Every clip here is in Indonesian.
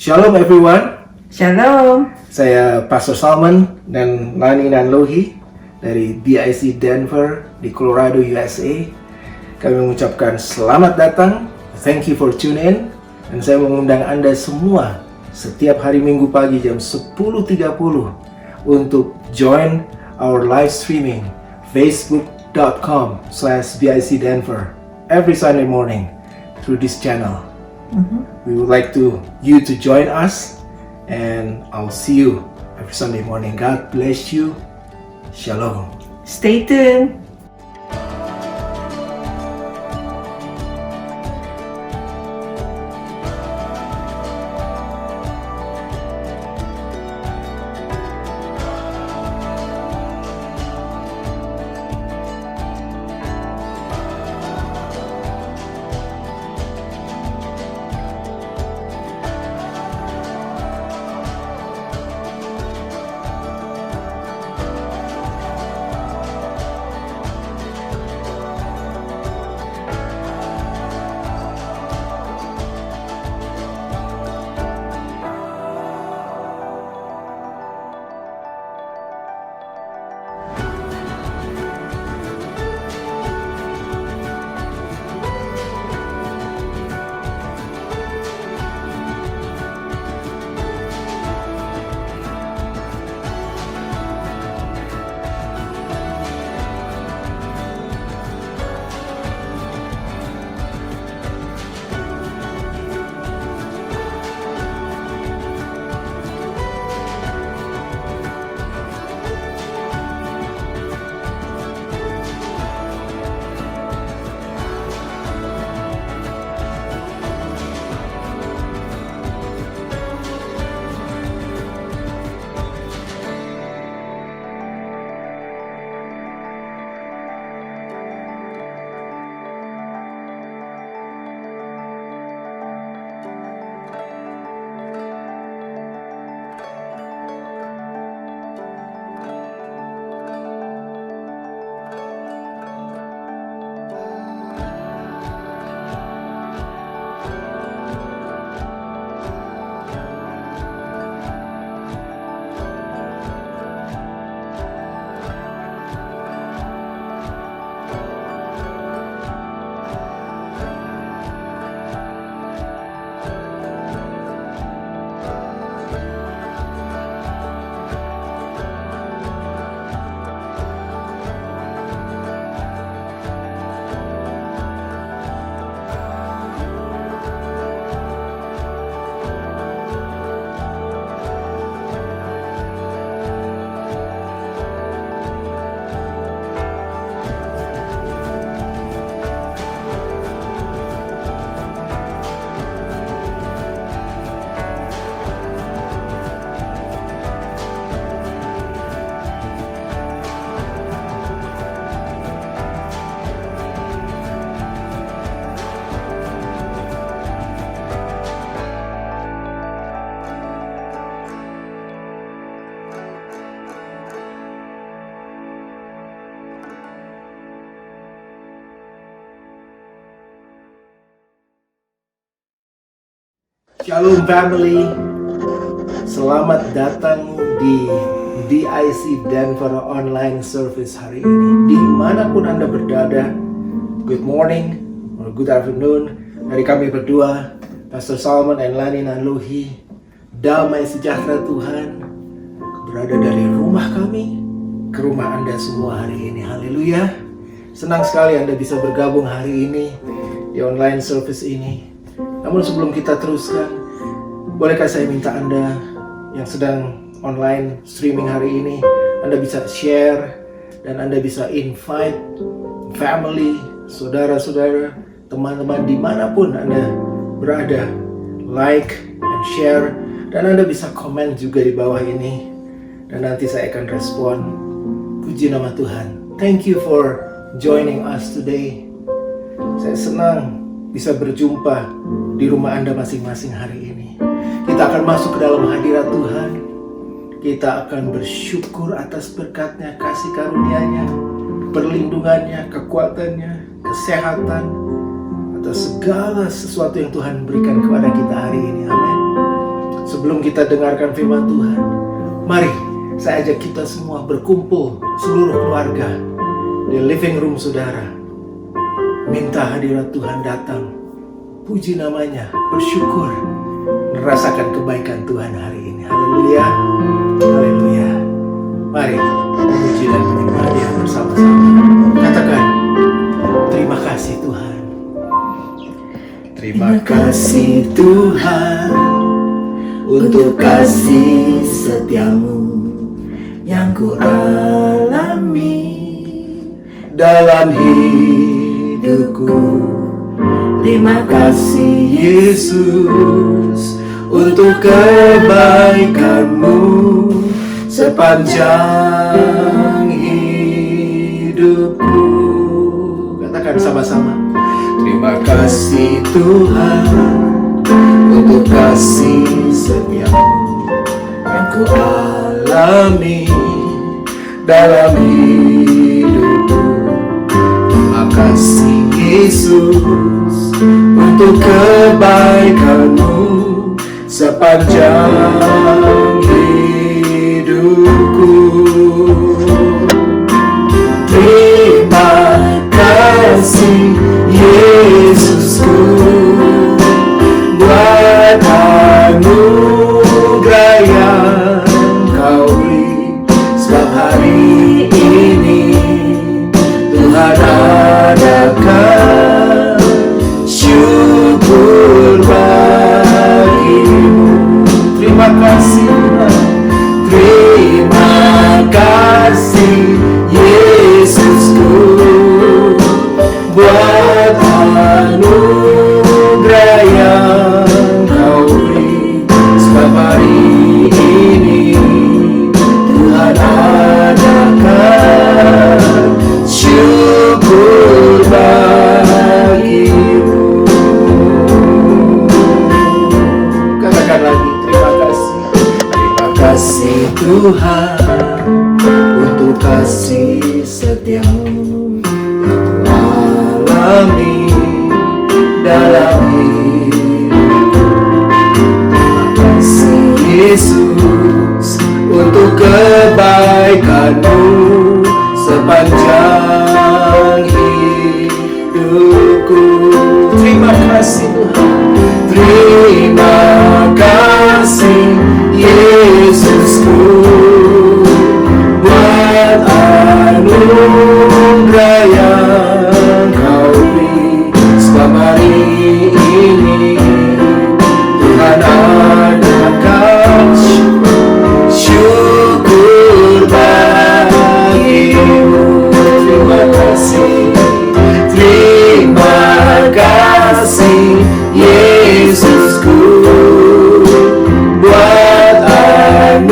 Shalom everyone, Shalom. saya Pastor Salman dan Lani Nanlohi dari BIC Denver di Colorado, USA. Kami mengucapkan selamat datang, thank you for tune in, dan saya mengundang Anda semua setiap hari Minggu pagi jam 10.30 untuk join our live streaming facebook.com/BICDenver every Sunday morning through this channel. We would like you to join us, and I'll see you every Sunday morning. God bless you. Shalom. Stay tuned. Shalom family, selamat datang di BIC Denver Online Service hari ini. Dimanapun Anda berada, good morning or good afternoon. Dari kami berdua, Pastor Salman dan Lani Nanlohi, damai sejahtera Tuhan berada dari rumah kami ke rumah Anda semua hari ini. Haleluya. Senang sekali Anda bisa bergabung hari ini di online service ini. Namun sebelum kita teruskan, bolehkah saya minta Anda yang sedang online streaming hari ini, Anda bisa share dan Anda bisa invite family, saudara-saudara, teman-teman dimanapun Anda berada, like and share, dan Anda bisa komen juga di bawah ini, dan nanti saya akan respon. Puji nama Tuhan. Thank you for joining us today. Saya senang bisa berjumpa di rumah Anda masing-masing hari ini. Kita akan masuk ke dalam hadirat Tuhan. Kita akan bersyukur atas berkat-Nya, kasih karunia-Nya, perlindungannya, kekuatannya, kesehatan, atas segala sesuatu yang Tuhan berikan kepada kita hari ini. Amin. Sebelum kita dengarkan firman Tuhan, mari saya ajak kita semua berkumpul, seluruh keluarga, di living room saudara. Minta hadirat Tuhan datang, puji namanya, bersyukur, merasakan kebaikan Tuhan hari ini. Haleluya, haleluya. Mari memuji dan menyembah Dia bersama-sama. Katakan, terima kasih Tuhan. Terima kasih Tuhan untuk kasih setiamu yang ku alami dalam hidupku. Terima kasih Yesus untuk kebaikanmu sepanjang hidupku. Katakan sama-sama. Terima kasih Tuhan untuk kasih setiamu yang ku alami dalam hidupku. Terima kasih Yesus untuk kebaikanmu sepanjang hidupku. Terima kasih Yesusku buat anugerah yang Kau beri. Sebab hari ini Tuhan adakan syukur bagimu. Terima kasih Tuhan. Terima kasih Yesusku buat anugerah yang Kau beri. Sebab hari ini Tuhan adakan syukur bagimu. Katakan lagi, terima kasih. Terima kasih Tuhan untuk kasih setiamu yang ku alami dalam hidupku. Terima kasih Yesus untuk kebaikanmu sepanjang hidupku. Terima kasih Tuhan. Terima kasih Yesusku buat anugerah yang Kau beri. Sebab hari ini Tuhan adakan syukur bagimu. Terima kasih. Terima kasih Yesusku buat anugerah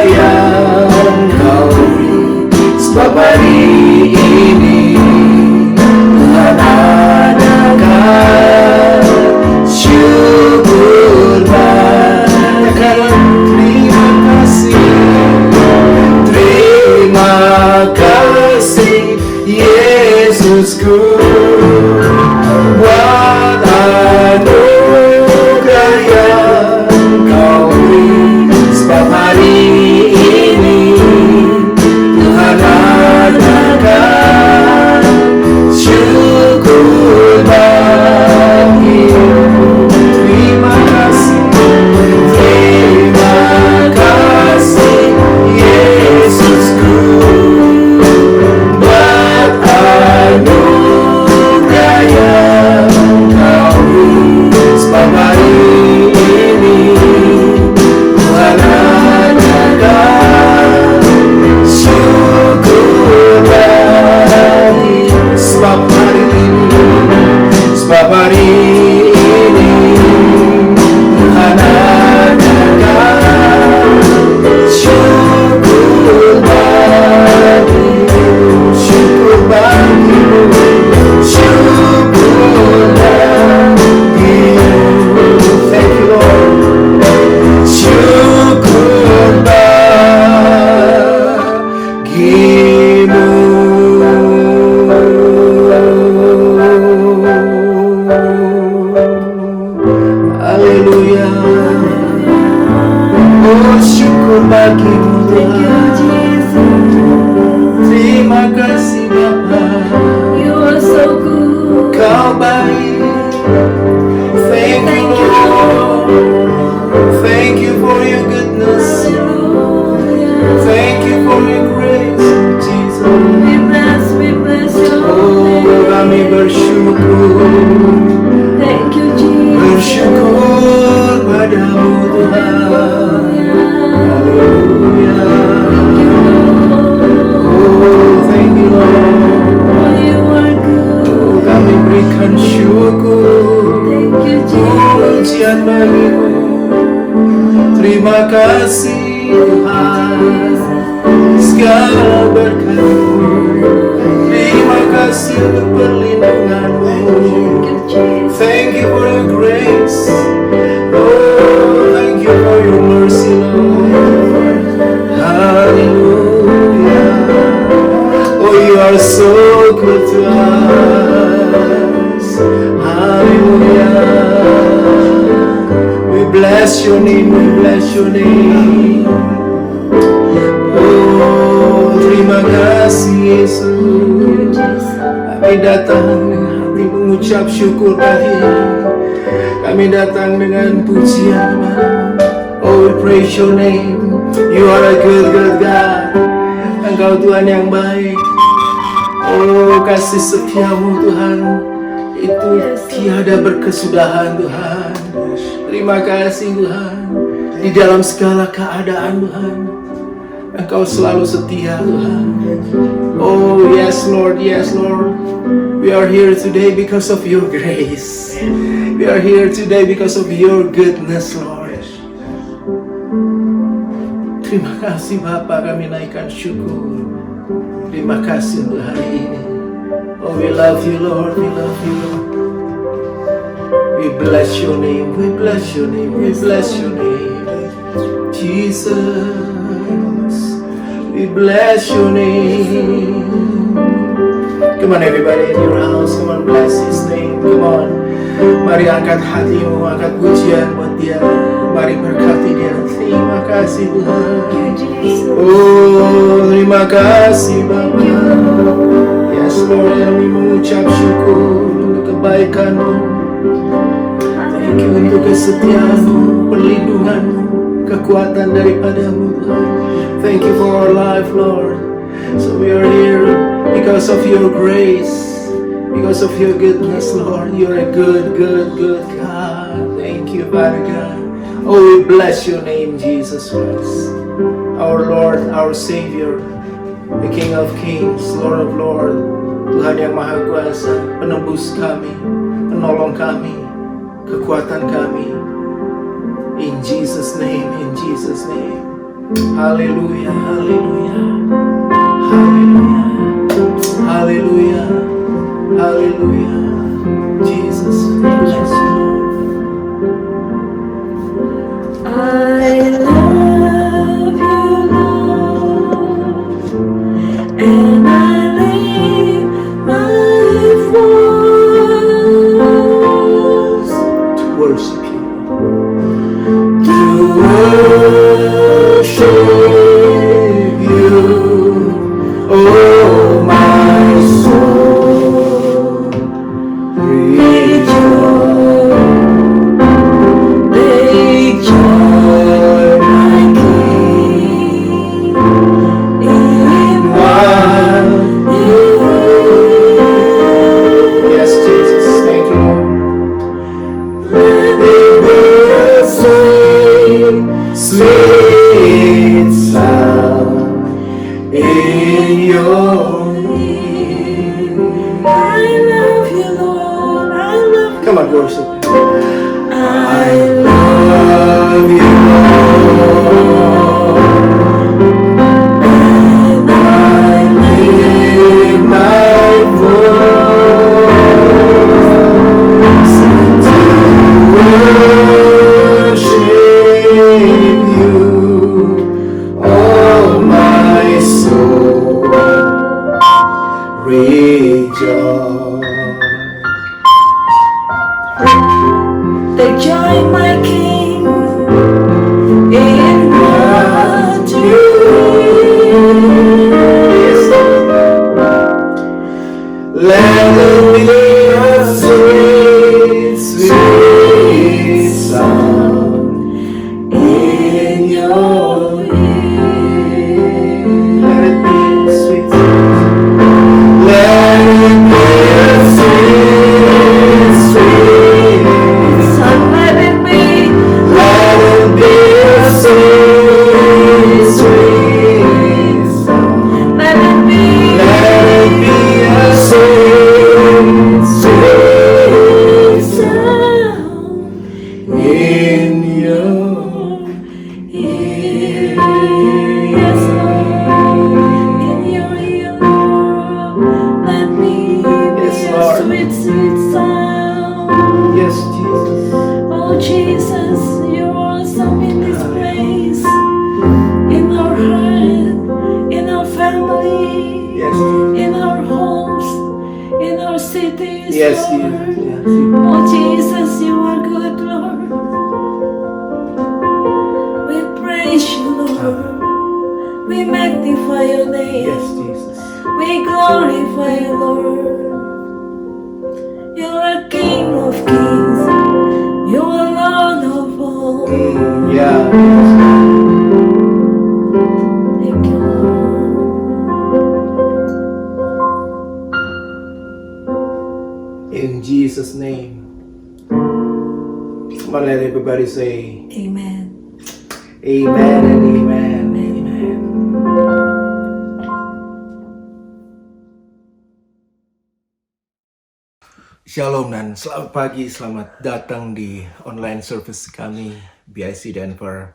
yang Kau beri. Sebab hari ini Tuhan adakan syukur bagimu. Terima kasih. Terima kasih Yesusku buat anugerah yang Kau beri. Sebab hari ini Tuhan adakan syukur bagimu. Terima kasih. Terima kasih Yesusku buat anugerah yang Kau beri. Sebab hari ini Tuhan adakan syukur bagimu. Sebab hari ini Tuhan adakan syukur bagimu. Syukur bagimu. Syukur bagimu. Thank you Lord. Syukur bagimu. Haleluya. syukur bagimu Thank you, Tuhan. Jesus. Terima kasih Bapa, You are so good. Kau baik. Thank you Lord. Thank you for your goodness. Hallelujah. Thank you for your grace, Jesus. We bless your Oh, kami name. bersyukur. Thank you, Jesus. Bersyukur padamu Tuhan. Haleluya. Oh, thank you Lord. Oh, you are good. Oh, kami berikan syukur. Thank you, Pujian Jesus. bagimu. Terima kasih Tuhan. Segala berkat-Mu. Terima kasih untuk perlindungan-Mu. Thank you, Jesus. Thank you for your grace. Oh, thank you for your mercy, Lord. Hallelujah. Oh, you are so good to us. Hallelujah. We bless your name, we bless your name. Oh, terima kasih Yesus. Kami datang dengan hati mengucap syukur Tuhan. Kami datang dengan pujian Tuhan. Oh, we praise your name. You are a good God. Engkau Tuhan yang baik. Oh, kasih setiamu Tuhan itu tiada berkesudahan Tuhan. Terima kasih Tuhan. Di dalam segala keadaan Tuhan, Engkau selalu setia Tuhan. Oh yes Lord, yes Lord. We are here today because of your grace. We are here today because of your goodness Lord. Terima kasih Bapa, kami naikkan syukur. Terima kasih untuk hari ini. Oh, we love you Lord, we love you Lord. We bless your name, we bless your name, we bless your name. Jesus, we bless your name. Come on everybody in your house, come on bless his name, come on. Mari angkat hatimu, angkat pujian buat dia. Mari berkati dia. Terima kasih Tuhan. Oh, terima kasih Bapa. Yes Lord, kami mengucap syukur untuk kebaikan-Mu. Thank you untuk kesetiaan-Mu, perlindungan-Mu, kekuatan daripada-Mu Tuhan. Thank you for our life Lord. So we are here because of your grace, because of your goodness Lord. You're a good God. Thank you Father God. Oh, we bless your name Jesus Christ, our Lord, our Savior, the King of Kings, Lord of Lords, Tuhan yang Maha Kuasa, penebus kami, penolong kami, kekuatan kami. In Jesus' name, in Jesus' name. Hallelujah, hallelujah, hallelujah, hallelujah, hallelujah. Jesus, bless you. I love you, Lord, and I lift my voice To worship you. to Worship you, oh my soul, rejoice. you. Oh Jesus, you are good, Lord. We praise you, Lord. We magnify your name. Yes, Jesus. We glorify you, Lord. You are King of kings. You are Lord of all. Yeah. Thank you, Lord. In Jesus' name. Come on, let everybody say Amen. amen and amen. Amen. Shalom dan selamat pagi, selamat datang di online service kami BIC Denver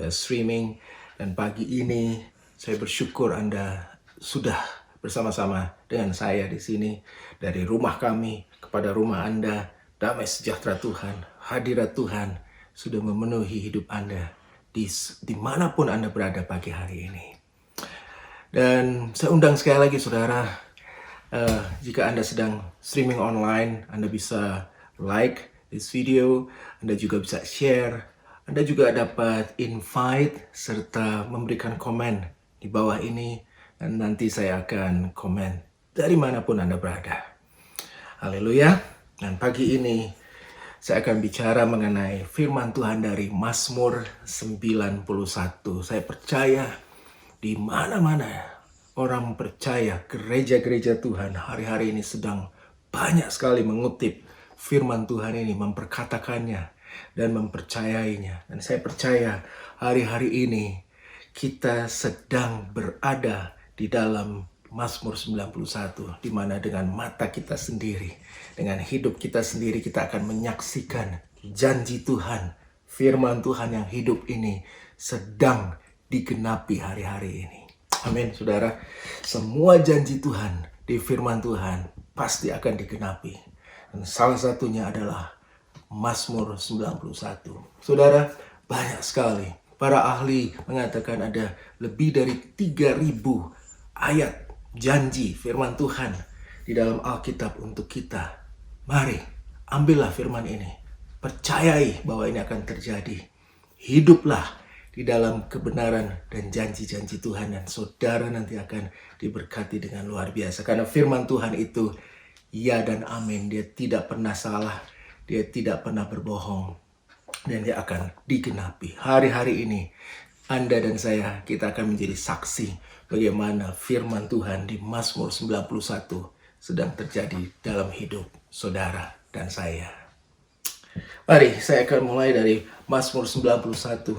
streaming. Dan pagi ini saya bersyukur Anda sudah bersama-sama dengan saya di sini dari rumah kami kepada rumah Anda. Damai sejahtera Tuhan, hadirat Tuhan sudah memenuhi hidup Anda dimanapun Anda berada pagi hari ini. Dan saya undang sekali lagi saudara, jika Anda sedang streaming online, Anda bisa like this video, Anda juga bisa share, Anda juga dapat invite serta memberikan komen di bawah ini, dan nanti saya akan komen dari manapun Anda berada. Haleluya. Dan pagi ini saya akan bicara mengenai firman Tuhan dari Mazmur 91. Saya percaya di mana-mana orang percaya gereja-gereja Tuhan hari-hari ini sedang banyak sekali mengutip firman Tuhan ini, memperkatakannya dan mempercayainya. Dan saya percaya hari-hari ini kita sedang berada di dalam Mazmur 91, di mana dengan mata kita sendiri, dengan hidup kita sendiri, kita akan menyaksikan janji Tuhan, firman Tuhan yang hidup ini sedang digenapi hari-hari ini. Amin, saudara. Semua janji Tuhan di firman Tuhan pasti akan digenapi. Dan salah satunya adalah Mazmur 91. Saudara, banyak sekali para ahli mengatakan ada lebih dari 3.000 ayat janji firman Tuhan di dalam Alkitab untuk kita. Mari, ambillah firman ini. Percayai bahwa ini akan terjadi. Hiduplah di dalam kebenaran dan janji-janji Tuhan, dan saudara nanti akan diberkati dengan luar biasa. Karena firman Tuhan itu ya dan amin. Dia tidak pernah salah, dia tidak pernah berbohong, dan dia akan digenapi. Hari-hari ini Anda dan saya, kita akan menjadi saksi bagaimana firman Tuhan di Mazmur 91 sedang terjadi dalam hidup saudara dan saya. Mari saya akan mulai dari Mazmur 91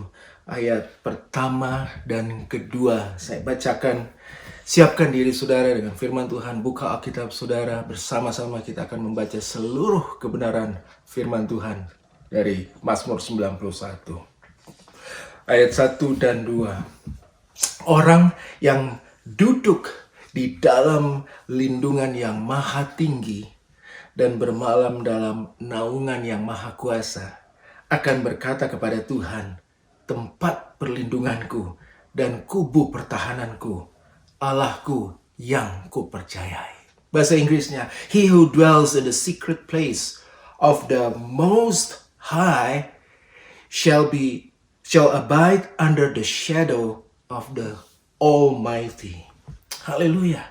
ayat pertama dan kedua. Saya bacakan. Siapkan diri saudara dengan firman Tuhan. Buka Alkitab saudara. Bersama-sama kita akan membaca seluruh kebenaran firman Tuhan dari Mazmur 91. Ayat 1 dan 2. Orang yang duduk di dalam lindungan yang maha tinggi dan bermalam dalam naungan yang maha kuasa akan berkata kepada Tuhan, tempat perlindunganku dan kubu pertahananku, Allahku yang kupercayai. Bahasa Inggrisnya, he who dwells in the secret place of the Most High shall abide under the shadow of the Almighty. Haleluya.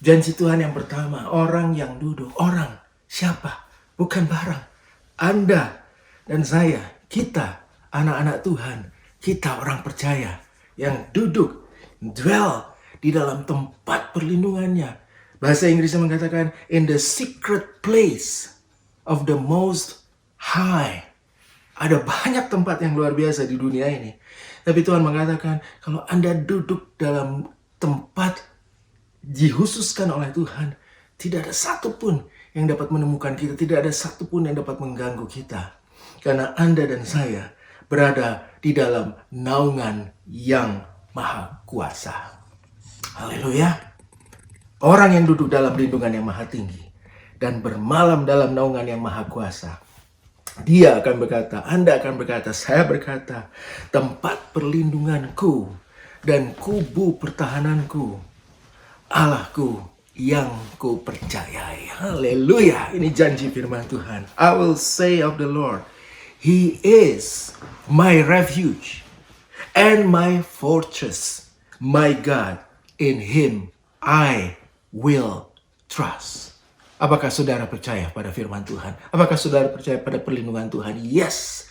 Janji Tuhan yang pertama, orang yang duduk. Orang, siapa? Bukan barang. Anda dan saya, kita, anak-anak Tuhan, kita orang percaya yang duduk, dwell di dalam tempat perlindungannya. Bahasa Inggrisnya mengatakan, in the secret place of the Most High. Ada banyak tempat yang luar biasa di dunia ini. Tapi Tuhan mengatakan, kalau Anda duduk dalam tempat dikhususkan oleh Tuhan, tidak ada satupun yang dapat menemukan kita, tidak ada satupun yang dapat mengganggu kita. Karena Anda dan saya berada di dalam naungan yang maha kuasa. Haleluya. Orang yang duduk dalam lindungan yang maha tinggi dan bermalam dalam naungan yang maha kuasa. Dia akan berkata, Anda akan berkata, saya berkata, tempat perlindunganku dan kubu pertahananku, Allahku yang ku percayai. Haleluya. Ini janji firman Tuhan. I will say of the Lord, He is my refuge and my fortress, my God, in Him I will trust. Apakah saudara percaya pada firman Tuhan? Apakah saudara percaya pada perlindungan Tuhan? Yes,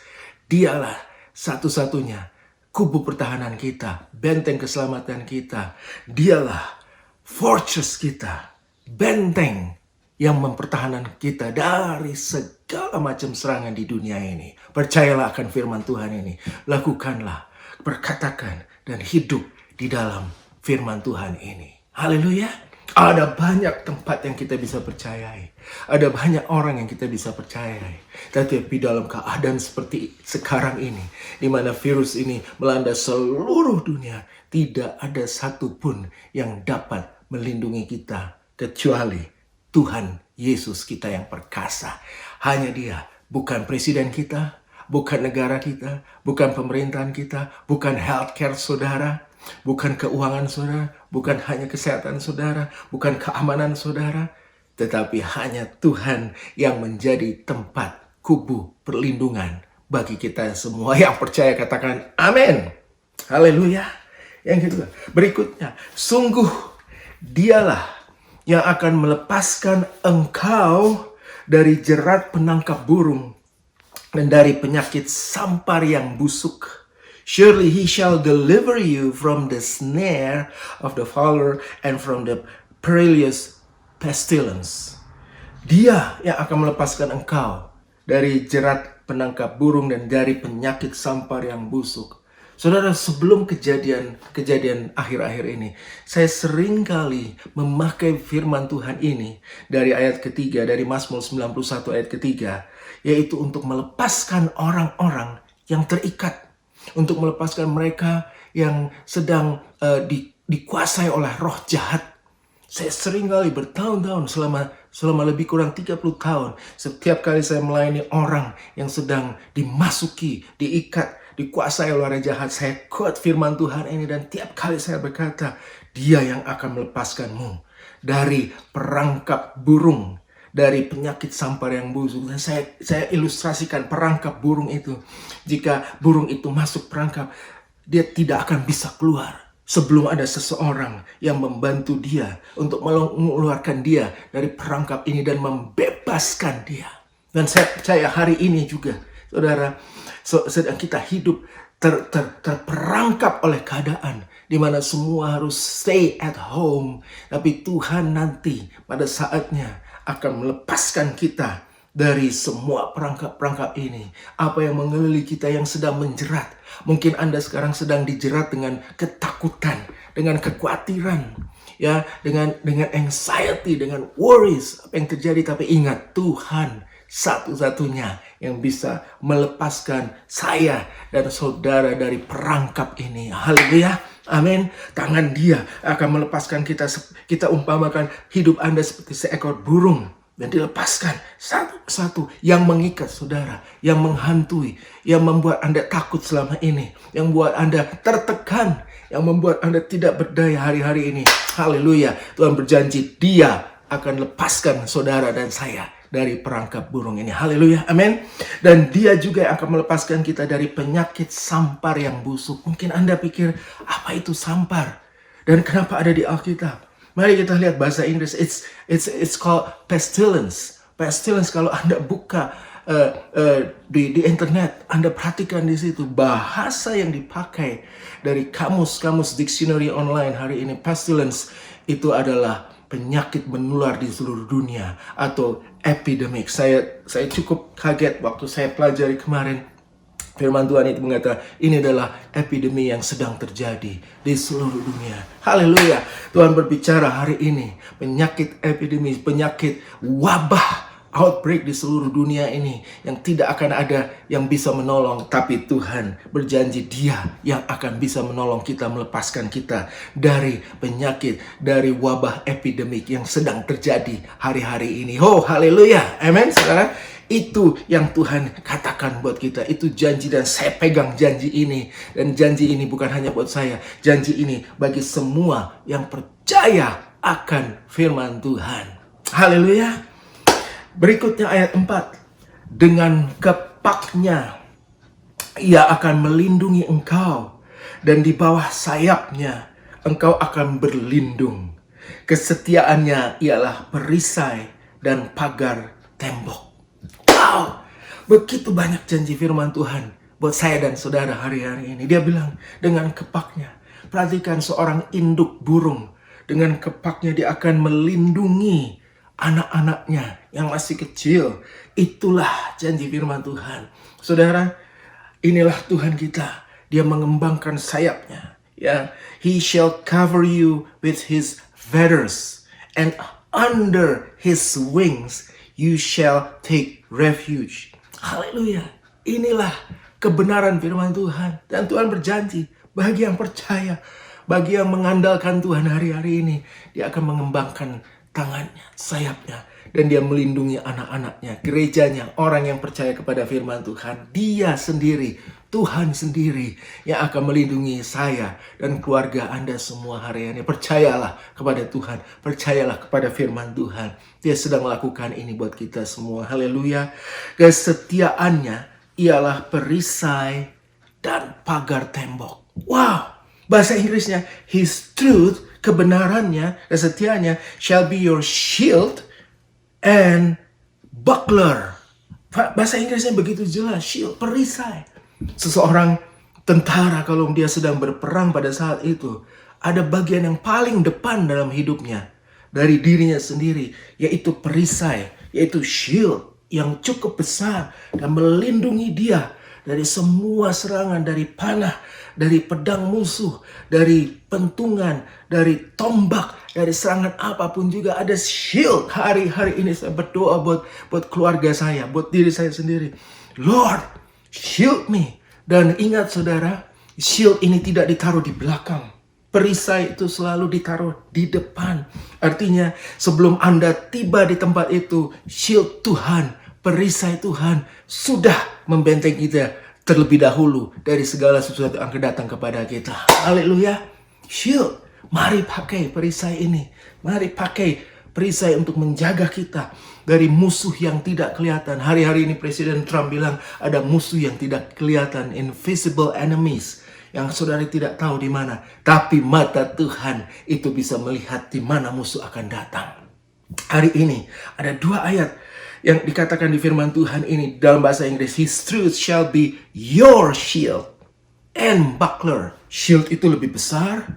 Dialah satu-satunya kubu pertahanan kita, benteng keselamatan kita. Dialah fortress kita, benteng yang mempertahankan kita dari segala macam serangan di dunia ini. Percayalah akan firman Tuhan ini. Lakukanlah, perkatakan, dan hidup di dalam firman Tuhan ini. Haleluya. Ada banyak tempat yang kita bisa percayai. Ada banyak orang yang kita bisa percayai. Tetapi dalam keadaan seperti sekarang ini, di mana virus ini melanda seluruh dunia, tidak ada satupun yang dapat melindungi kita kecuali Tuhan Yesus kita yang perkasa. Hanya Dia, bukan presiden kita, bukan negara kita, bukan pemerintahan kita, bukan healthcare saudara, bukan keuangan saudara, bukan hanya kesehatan saudara, bukan keamanan saudara, tetapi hanya Tuhan yang menjadi tempat kubu perlindungan bagi kita semua yang percaya. Katakan amin. Haleluya. Yang kedua, berikutnya, sungguh Dialah yang akan melepaskan engkau dari jerat penangkap burung dan dari penyakit sampar yang busuk. Surely He shall deliver you from the snare of the fowler and from the perilous pestilence. Dia yang akan melepaskan engkau dari jerat penangkap burung dan dari penyakit sampar yang busuk. Saudara, sebelum kejadian akhir-akhir ini, saya sering kali memakai firman Tuhan ini dari ayat ketiga, dari Mazmur 91 ayat ketiga, yaitu untuk melepaskan orang-orang yang terikat, untuk melepaskan mereka yang sedang dikuasai oleh roh jahat. Saya sering kali bertahun-tahun, selama lebih kurang 30 tahun, setiap kali saya melayani orang yang sedang dimasuki, diikat, dikuasai oleh orang jahat, saya quote firman Tuhan ini, dan tiap kali saya berkata, Dia yang akan melepaskanmu dari perangkap burung, dari penyakit sampar yang busuk. Dan saya ilustrasikan perangkap burung itu. Jika burung itu masuk perangkap, dia tidak akan bisa keluar sebelum ada seseorang yang membantu dia untuk mengeluarkan dia dari perangkap ini dan membebaskan dia. Dan saya percaya hari ini juga, saudara, sedang kita hidup terperangkap oleh keadaan di mana semua harus stay at home, tapi Tuhan nanti pada saatnya akan melepaskan kita dari semua perangkap-perangkap ini. Apa yang mengelilingi kita yang sedang menjerat. Mungkin Anda sekarang sedang dijerat dengan ketakutan, dengan kekhawatiran, ya, dengan anxiety, dengan worries, apa yang terjadi. Tapi ingat, Tuhan satu-satunya yang bisa melepaskan saya dan saudara dari perangkap ini. Haleluya. Amin. Tangan Dia akan melepaskan kita. Kita umpamakan hidup Anda seperti seekor burung dan dilepaskan satu-satu yang mengikat saudara, yang menghantui, yang membuat Anda takut selama ini, yang membuat Anda tertekan, yang membuat Anda tidak berdaya hari-hari ini. Haleluya. Tuhan berjanji Dia akan lepaskan saudara dan saya dari perangkap burung ini. Haleluya. Amin. Dan Dia juga akan melepaskan kita dari penyakit sampar yang busuk. Mungkin Anda pikir, apa itu sampar? Dan kenapa ada di Alkitab? Mari kita lihat bahasa Inggris. It's called pestilence. Pestilence, kalau Anda buka di internet, Anda perhatikan di situ bahasa yang dipakai dari kamus dictionary online hari ini. Pestilence itu adalah penyakit menular di seluruh dunia atau epidemic. Saya cukup kaget waktu saya pelajari kemarin. Firman Tuhan itu mengatakan ini adalah epidemi yang sedang terjadi di seluruh dunia. Haleluya. Tuhan berbicara hari ini, penyakit epidemi, penyakit wabah, outbreak di seluruh dunia ini yang tidak akan ada yang bisa menolong, tapi Tuhan berjanji Dia yang akan bisa menolong kita, melepaskan kita dari penyakit, dari wabah epidemik yang sedang terjadi hari-hari ini. Oh, haleluya. Amen, saudara. Itu yang Tuhan katakan buat kita. Itu janji, dan saya pegang janji ini. Dan janji ini bukan hanya buat saya. Janji ini bagi semua yang percaya akan firman Tuhan. Haleluya. Berikutnya ayat 4. Dengan kepaknya ia akan melindungi engkau, dan di bawah sayapnya engkau akan berlindung. Kesetiaannya ialah perisai dan pagar tembok. Wow, begitu banyak janji firman Tuhan buat saya dan saudara hari-hari ini. Dia bilang dengan kepaknya. Perhatikan seorang induk burung. Dengan kepaknya dia akan melindungi anak-anaknya yang masih kecil. Itulah janji firman Tuhan. Saudara, inilah Tuhan kita. Dia mengembangkan sayapnya. Ya, He shall cover you with His feathers, and under His wings you shall take refuge. Haleluya. Inilah kebenaran firman Tuhan. Dan Tuhan berjanji bagi yang percaya, bagi yang mengandalkan Tuhan hari-hari ini, Dia akan mengembangkan tangannya, sayapnya, dan Dia melindungi anak-anaknya, gerejanya, orang yang percaya kepada firman Tuhan. Dia sendiri, Tuhan sendiri yang akan melindungi saya dan keluarga Anda semua hari ini. Percayalah kepada Tuhan, percayalah kepada firman Tuhan. Dia sedang melakukan ini buat kita semua. Haleluya. Kesetiaannya ialah perisai dan pagar tembok. Wow. Bahasa Inggrisnya, His truth, kebenarannya, kesetiaannya, shall be your shield and buckler. Bahasa Inggrisnya begitu jelas, shield, perisai. Seseorang tentara kalau dia sedang berperang pada saat itu, ada bagian yang paling depan dalam hidupnya dari dirinya sendiri, yaitu perisai, yaitu shield yang cukup besar dan melindungi dia dari semua serangan, dari panah, dari pedang musuh, dari pentungan, dari tombak, dari serangan apapun juga ada shield. Hari-hari ini saya berdoa buat keluarga saya, buat diri saya sendiri. Lord, shield me. Dan ingat saudara, shield ini tidak ditaruh di belakang. Perisai itu selalu ditaruh di depan. Artinya sebelum Anda tiba di tempat itu, shield Tuhan, perisai Tuhan sudah membentengi kita terlebih dahulu dari segala sesuatu yang akan datang kepada kita. Haleluya. Shield. Mari pakai perisai ini. Mari pakai perisai untuk menjaga kita dari musuh yang tidak kelihatan. Hari-hari ini Presiden Trump bilang ada musuh yang tidak kelihatan, invisible enemies, yang saudara tidak tahu di mana. Tapi mata Tuhan itu bisa melihat di mana musuh akan datang. Hari ini ada 2 ayat yang dikatakan di firman Tuhan ini dalam bahasa Inggris. His truth shall be your shield and buckler. Shield itu lebih besar,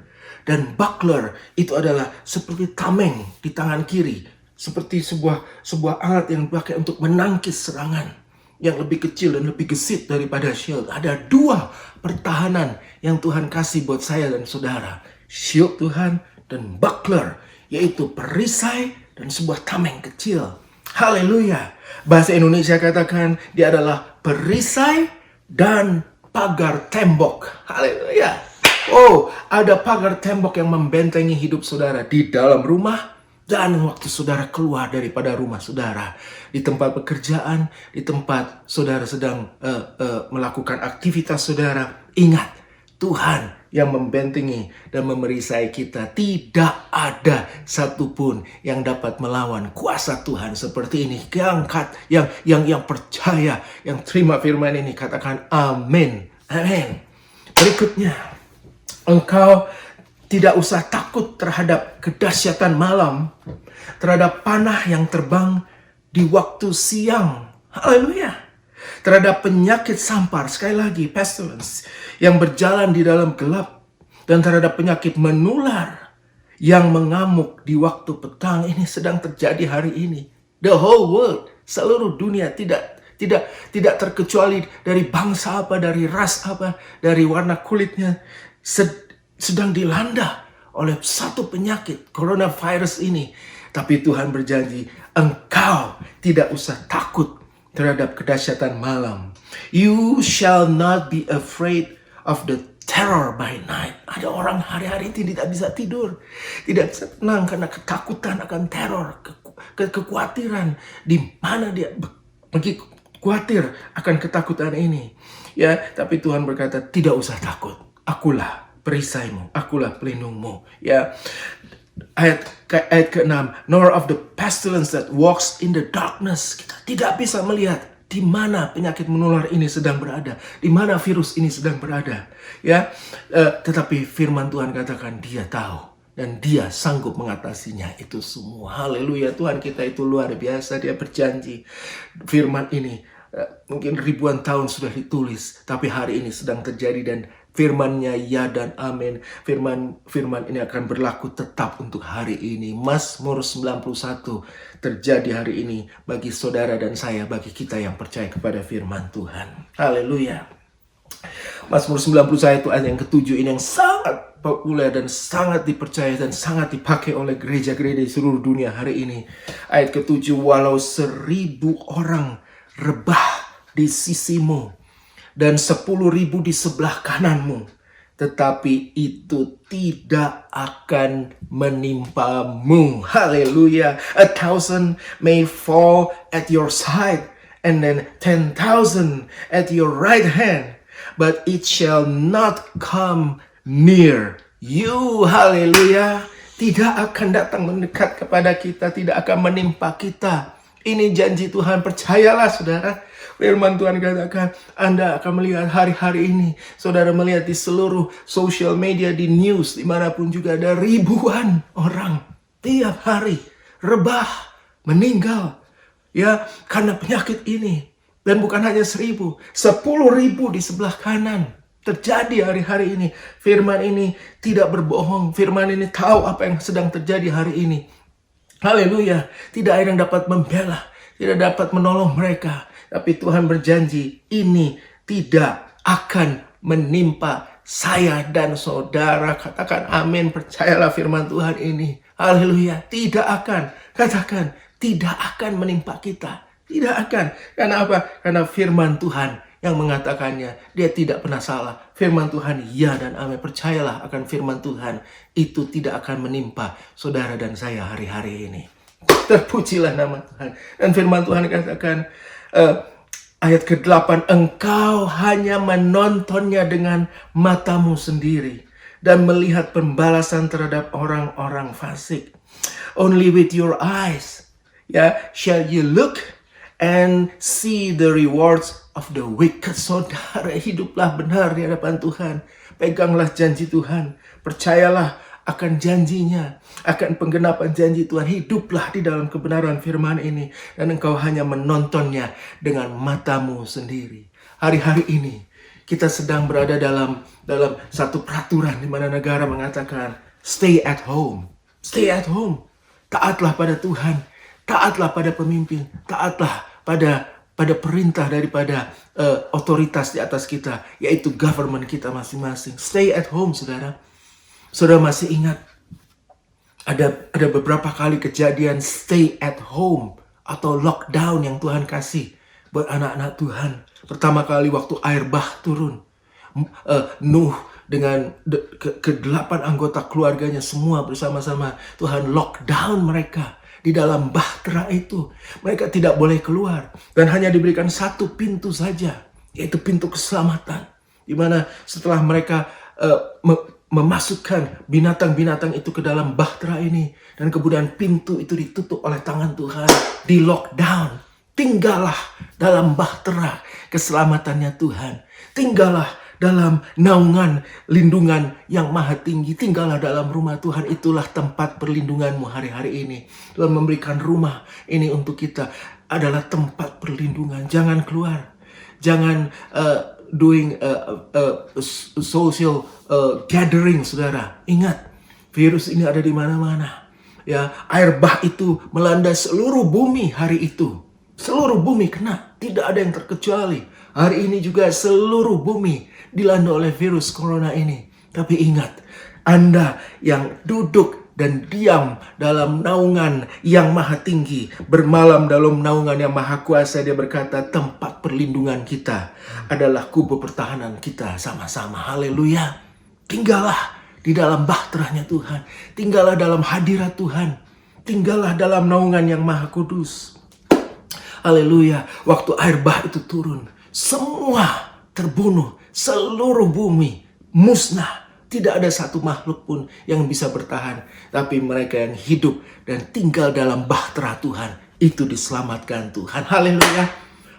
dan buckler itu adalah seperti tameng di tangan kiri, seperti sebuah alat yang dipakai untuk menangkis serangan yang lebih kecil dan lebih gesit daripada shield. Ada 2 pertahanan yang Tuhan kasih buat saya dan saudara. Shield Tuhan dan buckler, yaitu perisai dan sebuah tameng kecil. Haleluya. Bahasa Indonesia katakan dia adalah perisai dan pagar tembok. Haleluya. Oh, ada pagar tembok yang membentengi hidup saudara di dalam rumah dan waktu saudara keluar daripada rumah saudara, di tempat pekerjaan, di tempat saudara sedang melakukan aktivitas saudara. Ingat, Tuhan yang membentengi dan memerisai kita. Tidak ada satupun yang dapat melawan kuasa Tuhan seperti ini. Yang percaya, yang terima firman ini, katakan amin. Amin. Berikutnya, engkau tidak usah takut terhadap kedahsyatan malam, terhadap panah yang terbang di waktu siang. Haleluya. Terhadap penyakit sampar, sekali lagi, pestilence, yang berjalan di dalam gelap, dan terhadap penyakit menular yang mengamuk di waktu petang. Ini sedang terjadi hari ini. The whole world, seluruh dunia, tidak terkecuali dari bangsa apa, dari ras apa, dari warna kulitnya, sedang dilanda oleh satu penyakit, coronavirus ini. Tapi Tuhan berjanji, engkau tidak usah takut terhadap kedahsyatan malam. You shall not be afraid of the terror by night. Ada orang hari-hari ini tidak bisa tidur, tidak bisa tenang karena ketakutan akan teror, kekhawatiran. Di mana dia pergi khawatir akan ketakutan ini. Ya, tapi Tuhan berkata, tidak usah takut. Akulah perisaimu, akulah pelindungmu. Ya, Ayat ke-6, nor of the pestilence that walks in the darkness. Kita tidak bisa melihat di mana penyakit menular ini sedang berada, di mana virus ini sedang berada, ya. Tetapi firman Tuhan katakan Dia tahu dan Dia sanggup mengatasinya itu semua. Haleluya, Tuhan kita itu luar biasa. Dia berjanji. Firman ini mungkin ribuan tahun sudah ditulis, tapi hari ini sedang terjadi dan firman-Nya ya dan amin. Firman ini akan berlaku tetap untuk hari ini. Mazmur 91 terjadi hari ini bagi saudara dan saya, bagi kita yang percaya kepada firman Tuhan. Haleluya. Mazmur 91 itu ayat yang ke-7 ini yang sangat populer dan sangat dipercaya dan sangat dipakai oleh gereja-gereja di seluruh dunia hari ini. Ayat ke-7, walau 1000 orang rebah di sisimu dan 10.000 di sebelah kananmu, tetapi itu tidak akan menimpamu. Haleluya. 1,000 may fall at your side and then 10,000 at your right hand, but it shall not come near you. Haleluya. Tidak akan datang mendekat kepada kita, tidak akan menimpa kita. Ini janji Tuhan, percayalah saudara. Firman Tuhan katakan, Anda akan melihat hari-hari ini. Saudara melihat di seluruh social media, di news, dimanapun juga ada ribuan orang tiap hari rebah, meninggal, ya, karena penyakit ini. Dan bukan hanya 1000, 10.000 di sebelah kanan. Terjadi hari-hari ini. Firman ini tidak berbohong. Firman ini tahu apa yang sedang terjadi hari ini. Haleluya. Tidak ada yang dapat membela, tidak dapat menolong mereka. Tapi Tuhan berjanji, ini tidak akan menimpa saya dan saudara. Katakan amin, percayalah firman Tuhan ini. Haleluya, tidak akan. Katakan, tidak akan menimpa kita. Tidak akan. Karena apa? Karena firman Tuhan yang mengatakannya. Dia tidak pernah salah. Firman Tuhan ya dan amin. Percayalah akan firman Tuhan. Itu tidak akan menimpa saudara dan saya hari-hari ini. Terpujilah nama Tuhan. Dan firman Tuhan katakan, ayat ke-8, engkau hanya menontonnya dengan matamu sendiri dan melihat pembalasan terhadap orang-orang fasik. Only with your eyes, shall you look and see the rewards of the wicked. Saudara, hiduplah benar di hadapan Tuhan. Peganglah janji Tuhan. Percayalah akan janjinya, akan penggenapan janji Tuhan. Hiduplah di dalam kebenaran firman ini, dan engkau hanya menontonnya dengan matamu sendiri. Hari-hari ini kita sedang berada dalam satu peraturan di mana negara mengatakan stay at home. Stay at home. Taatlah pada Tuhan, taatlah pada pemimpin, taatlah pada perintah daripada otoritas di atas kita, yaitu government kita masing-masing. Stay at home, saudara. Saudara masih ingat ada beberapa kali kejadian stay at home atau lockdown yang Tuhan kasih buat anak-anak Tuhan. Pertama kali waktu air bah turun, Nuh dengan ke-8 anggota keluarganya semua bersama-sama, Tuhan lockdown mereka di dalam bahtera itu. Mereka tidak boleh keluar dan hanya diberikan satu pintu saja, yaitu pintu keselamatan. Di mana setelah mereka memasukkan binatang-binatang itu ke dalam bahtera ini, dan kemudian pintu itu ditutup oleh tangan Tuhan, di lockdown. Tinggallah dalam bahtera keselamatannya Tuhan. Tinggallah dalam naungan lindungan yang maha tinggi. Tinggallah dalam rumah Tuhan. Itulah tempat perlindunganmu hari-hari ini. Tuhan memberikan rumah ini untuk kita, adalah tempat perlindungan. Jangan keluar. Jangan doing social gathering, saudara. Ingat, virus ini ada di mana-mana. Ya, air bah itu melanda seluruh bumi hari itu. Seluruh bumi kena, tidak ada yang terkecuali. Hari ini juga seluruh bumi dilanda oleh virus corona ini. Tapi ingat, Anda yang duduk dan diam dalam naungan yang maha tinggi, bermalam dalam naungan yang maha kuasa, dia berkata, tempat perlindungan kita adalah kubu pertahanan kita sama-sama. Haleluya. Tinggallah di dalam bahteranya Tuhan. Tinggallah dalam hadirat Tuhan. Tinggallah dalam naungan yang maha kudus. Haleluya. Waktu air bah itu turun, semua terbunuh. Seluruh bumi musnah. Tidak ada satu makhluk pun yang bisa bertahan. Tapi mereka yang hidup dan tinggal dalam bahtera Tuhan, itu diselamatkan Tuhan. Haleluya.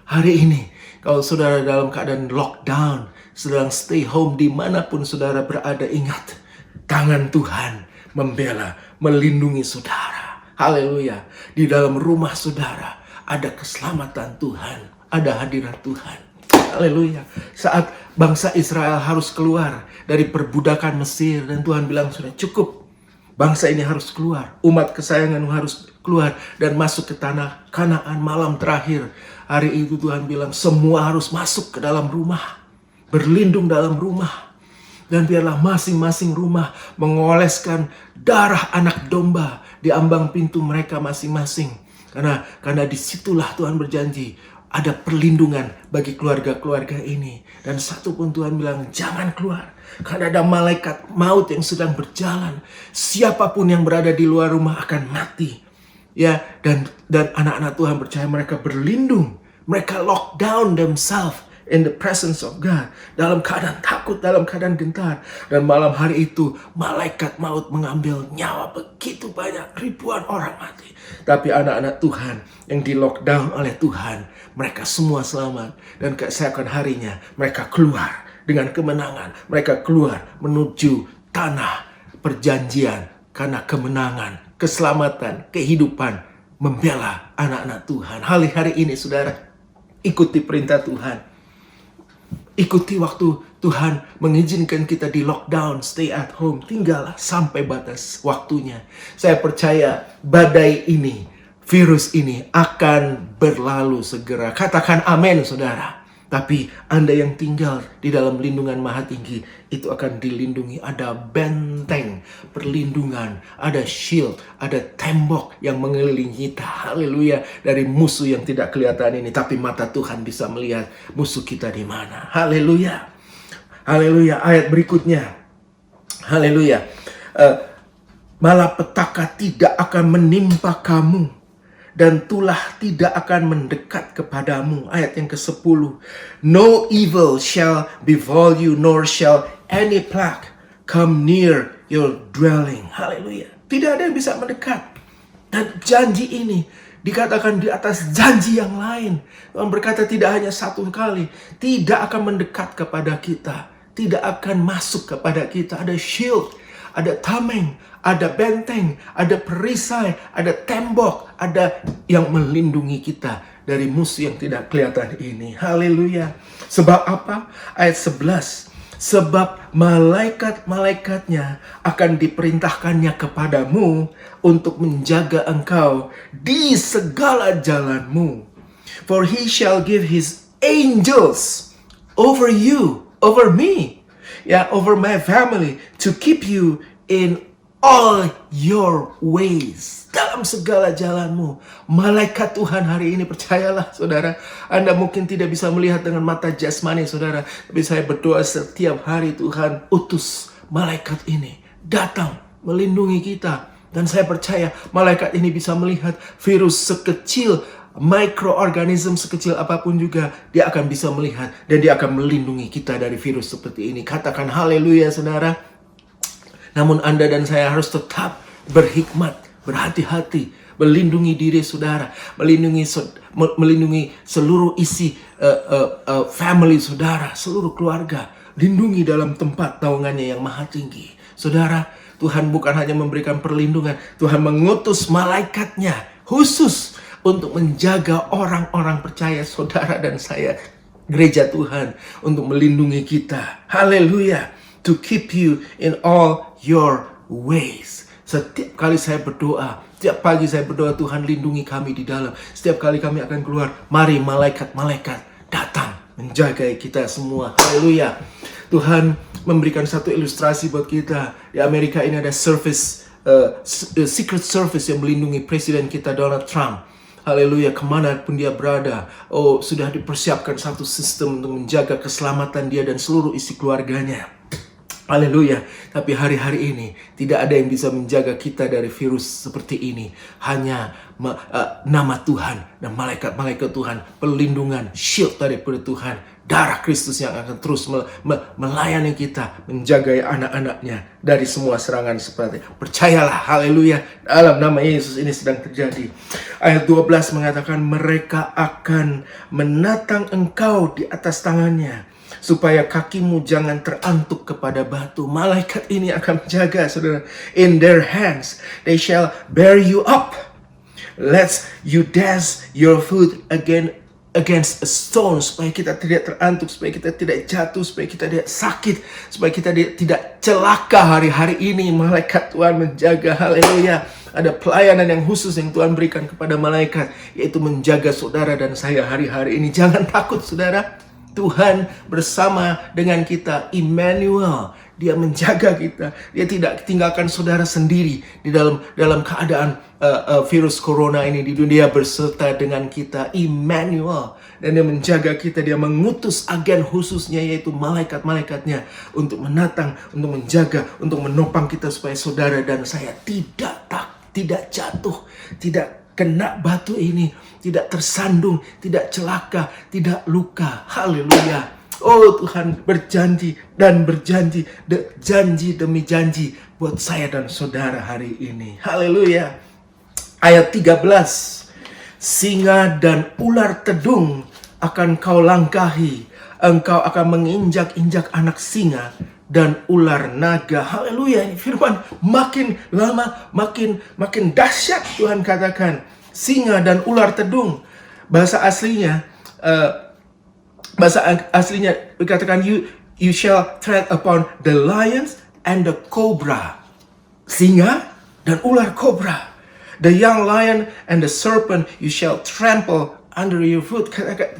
Hari ini, kalau saudara dalam keadaan lockdown, sedang stay home dimanapun saudara berada, ingat, tangan Tuhan membela, melindungi saudara. Haleluya. Di dalam rumah saudara ada keselamatan Tuhan, ada hadirat Tuhan. Haleluya. Saat bangsa Israel harus keluar dari perbudakan Mesir, dan Tuhan bilang, sudah cukup. Bangsa ini harus keluar. Umat kesayanganmu harus keluar dan masuk ke tanah Kanaan malam terakhir. Hari itu Tuhan bilang, semua harus masuk ke dalam rumah. Berlindung dalam rumah. Dan biarlah masing-masing rumah mengoleskan darah anak domba di ambang pintu mereka masing-masing. Karena disitulah Tuhan berjanji ada perlindungan bagi keluarga-keluarga ini. Dan satu pun Tuhan bilang, jangan keluar. Karena ada malaikat maut yang sedang berjalan. Siapapun yang berada di luar rumah akan mati. Ya, dan anak-anak Tuhan percaya mereka berlindung. Mereka lock down themselves in the presence of God. Dalam keadaan takut, dalam keadaan gentar. Dan malam hari itu malaikat maut mengambil nyawa begitu banyak. Ribuan orang mati. Tapi anak-anak Tuhan yang di lockdown oleh Tuhan, mereka semua selamat. Dan keesokan harinya mereka keluar dengan kemenangan. Mereka keluar menuju tanah perjanjian. Karena kemenangan, keselamatan, kehidupan membela anak-anak Tuhan. Hari-hari ini saudara, ikuti perintah Tuhan. Ikuti waktu Tuhan mengizinkan kita di lockdown, stay at home. Tinggallah sampai batas waktunya. Saya percaya badai ini, virus ini akan berlalu segera. Katakan amin saudara. Tapi Anda yang tinggal di dalam lindungan Maha Tinggi, itu akan dilindungi. Ada benteng perlindungan, ada shield, ada tembok yang mengelilingi kita. Haleluya. Dari musuh yang tidak kelihatan ini, tapi mata Tuhan bisa melihat musuh kita di mana. Haleluya. Haleluya. Ayat berikutnya. Haleluya. Malapetaka tidak akan menimpa kamu, dan tulah tidak akan mendekat kepadamu. Ayat yang ke-10. No evil shall befall you, nor shall any plague come near your dwelling. Haleluya. Tidak ada yang bisa mendekat. Dan janji ini dikatakan di atas janji yang lain. Tuhan berkata tidak hanya satu kali. Tidak akan mendekat kepada kita. Tidak akan masuk kepada kita. Ada shield, ada tameng, ada benteng, ada perisai, ada tembok, ada yang melindungi kita dari musuh yang tidak kelihatan ini. Haleluya. Sebab apa? Ayat 11. Sebab malaikat-malaikatnya akan diperintahkannya kepadamu untuk menjaga engkau di segala jalanmu. For he shall give his angels over you, over me, over my family, to keep you in all your ways. Dalam segala jalanmu. Malaikat Tuhan hari ini, percayalah saudara, Anda mungkin tidak bisa melihat dengan mata jasmani saudara, tapi saya berdoa setiap hari Tuhan utus malaikat ini datang melindungi kita. Dan saya percaya malaikat ini bisa melihat virus sekecil, mikroorganisme sekecil apapun juga, dia akan bisa melihat dan dia akan melindungi kita dari virus seperti ini. Katakan haleluya saudara. Namun Anda dan saya harus tetap berhikmat, berhati-hati, melindungi diri saudara, melindungi seluruh isi family saudara, seluruh keluarga. Lindungi dalam tempat naungannya yang maha tinggi. Saudara, Tuhan bukan hanya memberikan perlindungan, Tuhan mengutus malaikatnya khusus untuk menjaga orang-orang percaya saudara dan saya, gereja Tuhan, untuk melindungi kita. Haleluya. To keep you in all your ways. Setiap kali saya berdoa, setiap pagi saya berdoa, Tuhan lindungi kami di dalam. Setiap kali kami akan keluar, mari malaikat-malaikat datang menjaga kita semua. Haleluya. Tuhan memberikan satu ilustrasi buat kita. Di Amerika ini ada Secret Service yang melindungi presiden kita Donald Trump. Haleluya, kemanapun dia berada. Oh, sudah dipersiapkan satu sistem untuk menjaga keselamatan dia dan seluruh isi keluarganya. Haleluya. Tapi hari-hari ini tidak ada yang bisa menjaga kita dari virus seperti ini. Hanya nama Tuhan dan malaikat-malaikat Tuhan, perlindungan, shield daripada Tuhan, darah Kristus yang akan terus melayani kita, menjaga anak-anaknya dari semua serangan seperti. Percayalah, haleluya, dalam nama Yesus ini sedang terjadi. Ayat 12 mengatakan mereka akan menatang engkau di atas tangannya, supaya kakimu jangan terantuk kepada batu. Malaikat ini akan menjaga, saudara. In their hands they shall bear you up, lest you dash your foot against a stone. Supaya kita tidak terantuk, supaya kita tidak jatuh, supaya kita tidak sakit, supaya kita tidak celaka hari-hari ini. Malaikat Tuhan menjaga, haleluya. Ada pelayanan yang khusus yang Tuhan berikan kepada malaikat, yaitu menjaga saudara dan saya hari-hari ini. Jangan takut, saudara. Tuhan bersama dengan kita, Immanuel. Dia menjaga kita. Dia tidak tinggalkan saudara sendiri di dalam keadaan virus corona ini di dunia. Berserta dengan kita, Immanuel. Dan dia menjaga kita. Dia mengutus agen khususnya, yaitu malaikat-malaikatnya, untuk menatang, untuk menjaga, untuk menopang kita supaya saudara dan saya tidak jatuh, tidak kena batu ini, tidak tersandung, tidak celaka, tidak luka. Haleluya. Oh, Tuhan berjanji dan berjanji, janji demi janji buat saya dan saudara hari ini. Haleluya. Ayat 13. Singa dan ular tedung akan kau langkahi. Engkau akan menginjak-injak anak singa dan ular naga. Haleluya. Ini firman makin lama makin dahsyat. Tuhan katakan singa dan ular tedung. Bahasa aslinya dikatakan you shall tread upon the lions and the cobra. Singa dan ular kobra. The young lion and the serpent you shall trample under your foot.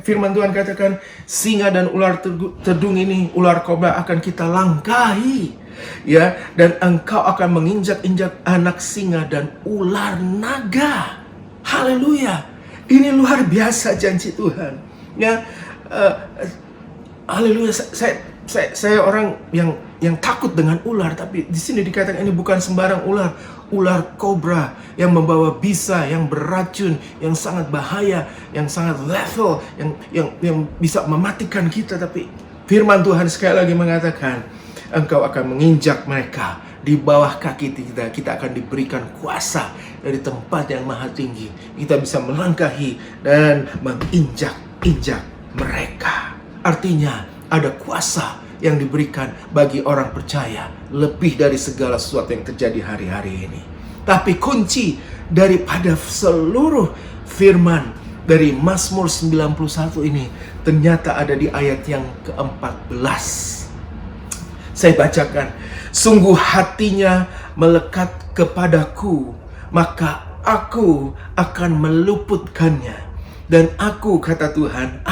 Firman Tuhan katakan singa dan ular tedung ini, ular kobra akan kita langkahi, ya, dan engkau akan menginjak-injak anak singa dan ular naga. Haleluya. Ini luar biasa janji Tuhan, ya. Haleluya. Saya orang yang takut dengan ular, tapi di sini dikatakan ini bukan sembarang ular kobra yang membawa bisa, yang beracun, yang sangat bahaya, yang sangat lethal, yang bisa mematikan kita. Tapi firman Tuhan sekali lagi mengatakan engkau akan menginjak mereka di bawah kaki kita. Kita akan diberikan kuasa dari tempat yang maha tinggi. Kita bisa melangkahi dan menginjak-injak mereka. Artinya ada kuasa yang diberikan bagi orang percaya lebih dari segala sesuatu yang terjadi hari-hari ini. Tapi kunci daripada seluruh firman dari Mazmur 91 ini ternyata ada di ayat yang ke-14. Saya bacakan. Sungguh hatinya melekat kepadaku, maka aku akan meluputkannya. Dan aku, kata Tuhan,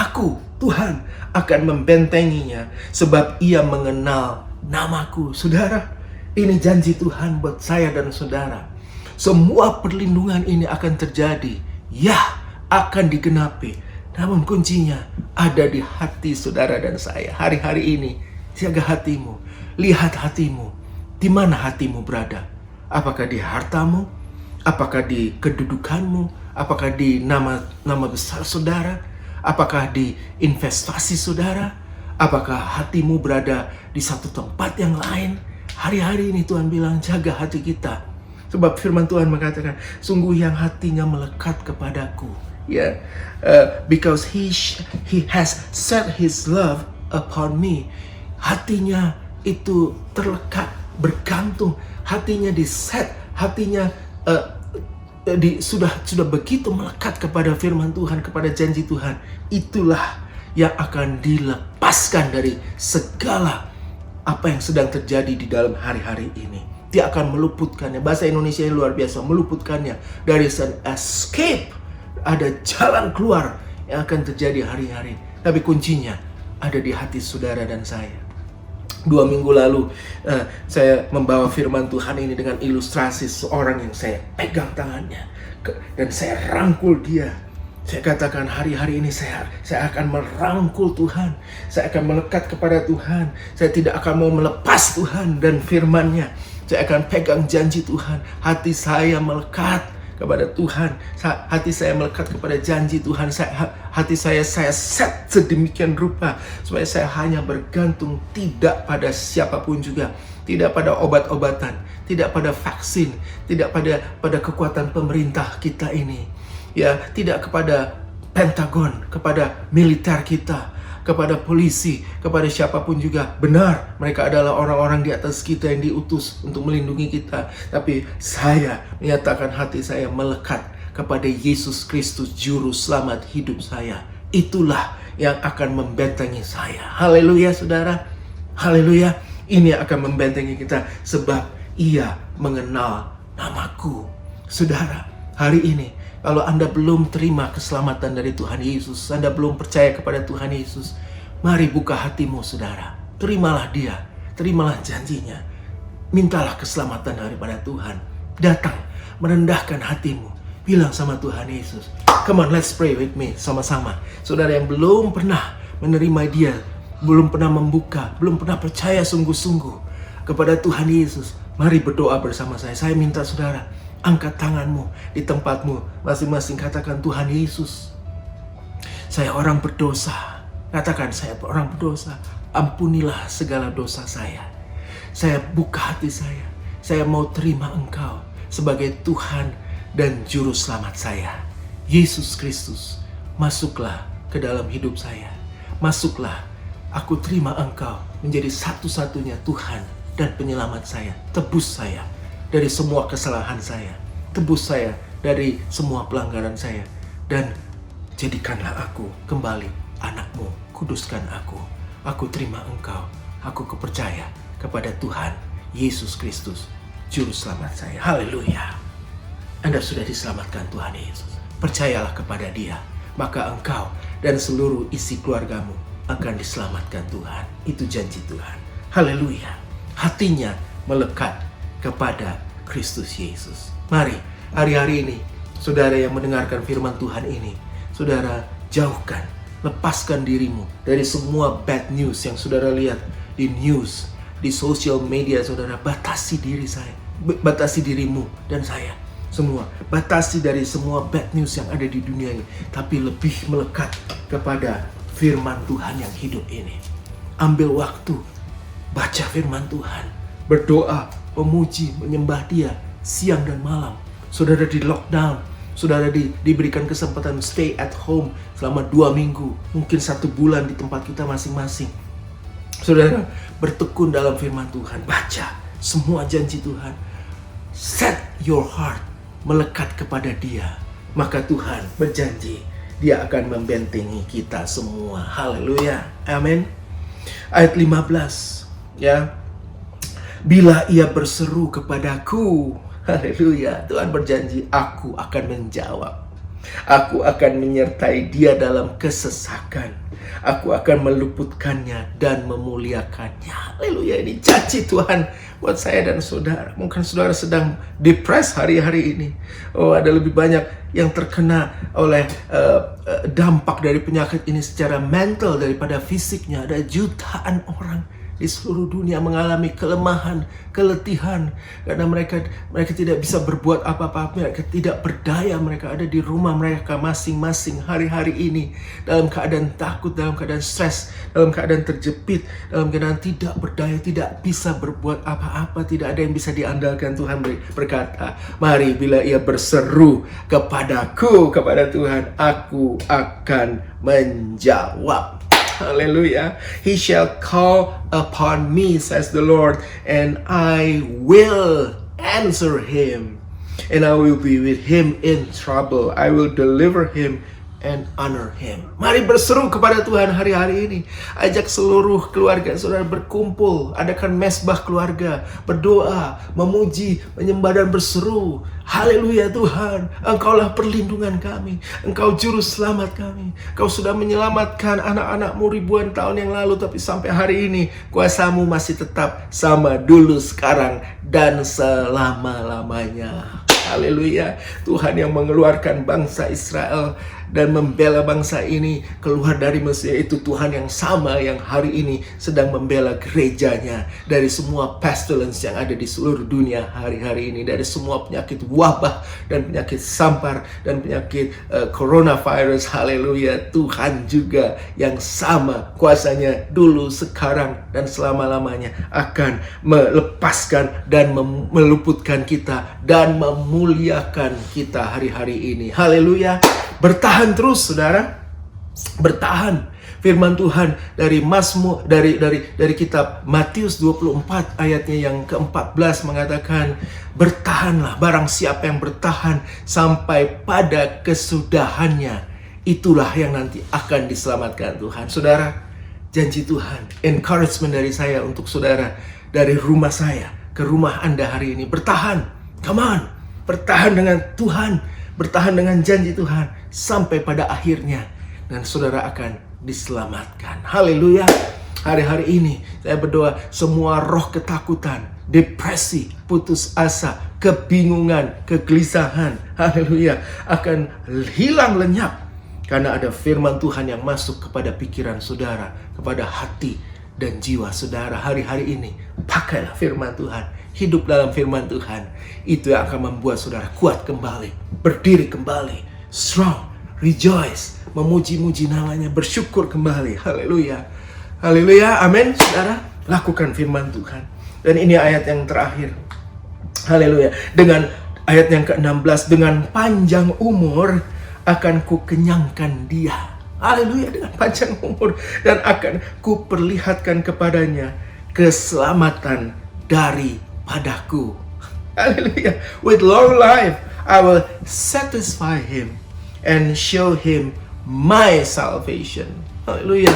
Tuhan akan membentenginya, sebab ia mengenal namaku. Saudara, ini janji Tuhan buat saya dan saudara. Semua perlindungan ini akan terjadi, ya, akan digenapi. Namun kuncinya ada di hati saudara dan saya. Hari-hari ini, jaga hatimu, lihat hatimu. Di mana hatimu berada? Apakah di hartamu? Apakah di kedudukanmu? Apakah di nama besar saudara? Apakah di investasi saudara? Apakah hatimu berada di satu tempat yang lain? Hari-hari ini Tuhan bilang jaga hati kita. Sebab firman Tuhan mengatakan sungguh yang hatinya melekat kepadaku. Ya, because he has set his love upon me. Hatinya itu terlekat, bergantung. Hatinya diset, hatinya sudah begitu melekat kepada firman Tuhan, kepada janji Tuhan. Itulah yang akan dilepaskan dari segala apa yang sedang terjadi di dalam hari-hari ini. Dia akan meluputkannya. Bahasa Indonesia yang luar biasa, meluputkannya. Dari an escape, ada jalan keluar yang akan terjadi hari-hari. Tapi kuncinya ada di hati saudara dan saya. 2 minggu lalu saya membawa firman Tuhan ini dengan ilustrasi seorang yang saya pegang tangannya dan saya rangkul dia. Saya katakan hari-hari ini saya akan merangkul Tuhan. Saya akan melekat kepada Tuhan. Saya tidak akan mau melepas Tuhan dan firman-Nya. Saya akan pegang janji Tuhan. Hati saya melekat kepada Tuhan. Hati saya melekat kepada janji Tuhan. Hati saya set sedemikian rupa supaya saya hanya bergantung tidak pada siapapun juga. Tidak pada obat-obatan, tidak pada vaksin, tidak pada kekuatan pemerintah kita ini. Ya, tidak kepada Pentagon, kepada militer kita, kepada polisi, kepada siapapun juga. Benar, mereka adalah orang-orang di atas kita yang diutus untuk melindungi kita. Tapi saya menyatakan hati saya melekat kepada Yesus Kristus, Juru Selamat hidup saya. Itulah yang akan membentengi saya. Haleluya, saudara. Haleluya. Ini akan membentengi kita sebab Ia mengenal namaku. Saudara, hari ini kalau Anda belum terima keselamatan dari Tuhan Yesus, Anda belum percaya kepada Tuhan Yesus, mari buka hatimu, saudara. Terimalah Dia, terimalah janjinya. Mintalah keselamatan daripada Tuhan. Datang, merendahkan hatimu. Bilang sama Tuhan Yesus, come on, let's pray with me, sama-sama. Saudara yang belum pernah menerima Dia, belum pernah membuka, belum pernah percaya sungguh-sungguh kepada Tuhan Yesus, mari berdoa bersama saya. Saya minta saudara, angkat tanganmu di tempatmu masing-masing. Katakan, Tuhan Yesus, saya orang berdosa. Katakan, saya orang berdosa. Ampunilah segala dosa saya. Saya buka hati saya. Saya mau terima Engkau sebagai Tuhan dan Juru Selamat saya. Yesus Kristus, masuklah ke dalam hidup saya. Masuklah, aku terima Engkau menjadi satu-satunya Tuhan dan penyelamat saya. Tebus saya dari semua kesalahan saya. Tebus saya dari semua pelanggaran saya. Dan jadikanlah aku kembali anak-Mu. Kuduskan aku. Aku terima Engkau. Aku percaya kepada Tuhan Yesus Kristus, Juru Selamat saya. Haleluya. Anda sudah diselamatkan Tuhan Yesus. Percayalah kepada Dia. Maka engkau dan seluruh isi keluargamu akan diselamatkan Tuhan. Itu janji Tuhan. Haleluya. Hatinya melekat kepada Kristus Yesus. Mari, hari-hari ini, saudara yang mendengarkan firman Tuhan ini, saudara jauhkan, lepaskan dirimu dari semua bad news yang saudara lihat di news, di social media. Saudara, batasi diri saya, batasi dirimu dan saya. Semua, batasi dari semua bad news yang ada di dunia ini. Tapi lebih melekat kepada firman Tuhan yang hidup ini. Ambil waktu, baca firman Tuhan, berdoa, memuji, menyembah Dia siang dan malam. Saudara di lockdown, saudara diberikan kesempatan stay at home selama 2 minggu, mungkin 1 bulan di tempat kita masing-masing. Saudara bertekun dalam firman Tuhan, baca semua janji Tuhan. Set your heart, melekat kepada Dia. Maka Tuhan berjanji Dia akan membentengi kita semua. Haleluya. Amin. Ayat 15, ya. Bila ia berseru kepadaku, haleluya, Tuhan berjanji, aku akan menjawab. Aku akan menyertai dia dalam kesesakan. Aku akan meluputkannya dan memuliakannya. Haleluya, ini janji Tuhan buat saya dan saudara. Mungkin saudara sedang depres hari-hari ini. Oh, ada lebih banyak yang terkena oleh dampak dari penyakit ini secara mental daripada fisiknya. Ada jutaan orang di seluruh dunia mengalami kelemahan, keletihan karena mereka tidak bisa berbuat apa-apa, mereka tidak berdaya, mereka ada di rumah mereka masing-masing hari-hari ini dalam keadaan takut, dalam keadaan stres, dalam keadaan terjepit, dalam keadaan tidak berdaya, tidak bisa berbuat apa-apa, tidak ada yang bisa diandalkan. Tuhan berkata, mari bila ia berseru kepadaku, kepada Tuhan, aku akan menjawab. Hallelujah. He shall call upon me, says the Lord, and I will answer him. And I will be with him in trouble. I will deliver him and honor him. Mari berseru kepada Tuhan hari-hari ini. Ajak seluruh keluarga saudara berkumpul. Adakan mesbah keluarga. Berdoa, memuji, menyembah dan berseru. Haleluya Tuhan, Engkaulah perlindungan kami. Engkau juru selamat kami. Kau sudah menyelamatkan anak-anakmu ribuan tahun yang lalu. Tapi sampai hari ini kuasamu masih tetap sama dulu, sekarang, dan selama-lamanya. Haleluya. Tuhan yang mengeluarkan bangsa Israel dan membela bangsa ini keluar dari Mesir. Itu Tuhan yang sama yang hari ini sedang membela gerejanya dari semua pestilence yang ada di seluruh dunia hari-hari ini, dari semua penyakit wabah dan penyakit sampar dan penyakit coronavirus. Haleluya. Tuhan juga yang sama kuasanya dulu, sekarang, dan selama-lamanya akan melepaskan dan meluputkan kita dan memuliakan kita hari-hari ini. Haleluya. Bertahan terus, saudara. Bertahan. Firman Tuhan dari Mazmur, dari kitab Matius 24 ayatnya yang ke-14 mengatakan, bertahanlah, barang siapa yang bertahan sampai pada kesudahannya, itulah yang nanti akan diselamatkan Tuhan. Saudara, janji Tuhan, encouragement dari saya untuk saudara, dari rumah saya ke rumah Anda hari ini, bertahan. Come on, bertahan dengan Tuhan, bertahan dengan janji Tuhan sampai pada akhirnya, dan saudara akan diselamatkan. Haleluya. Hari-hari ini saya berdoa semua roh ketakutan, depresi, putus asa, kebingungan, kegelisahan, haleluya, akan hilang lenyap karena ada firman Tuhan yang masuk kepada pikiran saudara, kepada hati dan jiwa saudara. Hari-hari ini pakailah firman Tuhan, hidup dalam firman Tuhan. Itu yang akan membuat saudara kuat kembali, berdiri kembali, strong, rejoice, memuji-muji namanya, bersyukur kembali. Haleluya. Haleluya. Amin. Saudara, lakukan firman Tuhan. Dan ini ayat yang terakhir. Haleluya. Dengan ayat yang ke-16, dengan panjang umur akan kukenyangkan dia. Haleluya. Dengan panjang umur, dan akan kuperlihatkan kepadanya keselamatan daripadaku. Haleluya. With long life I will satisfy him and show him my salvation. Haleluya.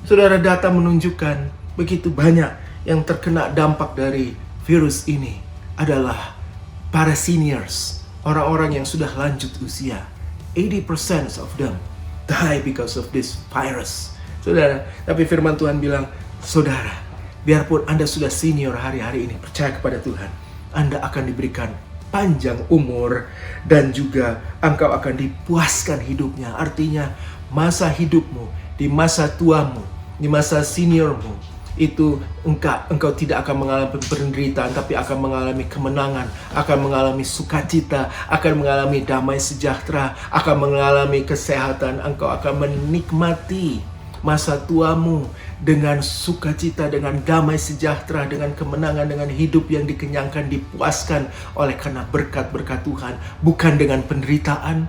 Saudara, data menunjukkan begitu banyak yang terkena dampak dari virus ini adalah para seniors, orang-orang yang sudah lanjut usia. 80% of them die because of this virus. Saudara, tapi firman Tuhan bilang, saudara, biarpun Anda sudah senior hari-hari ini, percaya kepada Tuhan, Anda akan diberikan panjang umur dan juga engkau akan dipuaskan hidupnya. Artinya masa hidupmu, di masa tuamu, di masa seniormu, itu engkau tidak akan mengalami penderitaan, tapi akan mengalami kemenangan, akan mengalami sukacita, akan mengalami damai sejahtera, akan mengalami kesehatan. Engkau akan menikmati masa tuamu dengan sukacita, dengan damai sejahtera, dengan kemenangan, dengan hidup yang dikenyangkan, dipuaskan oleh karena berkat-berkat Tuhan. Bukan dengan penderitaan,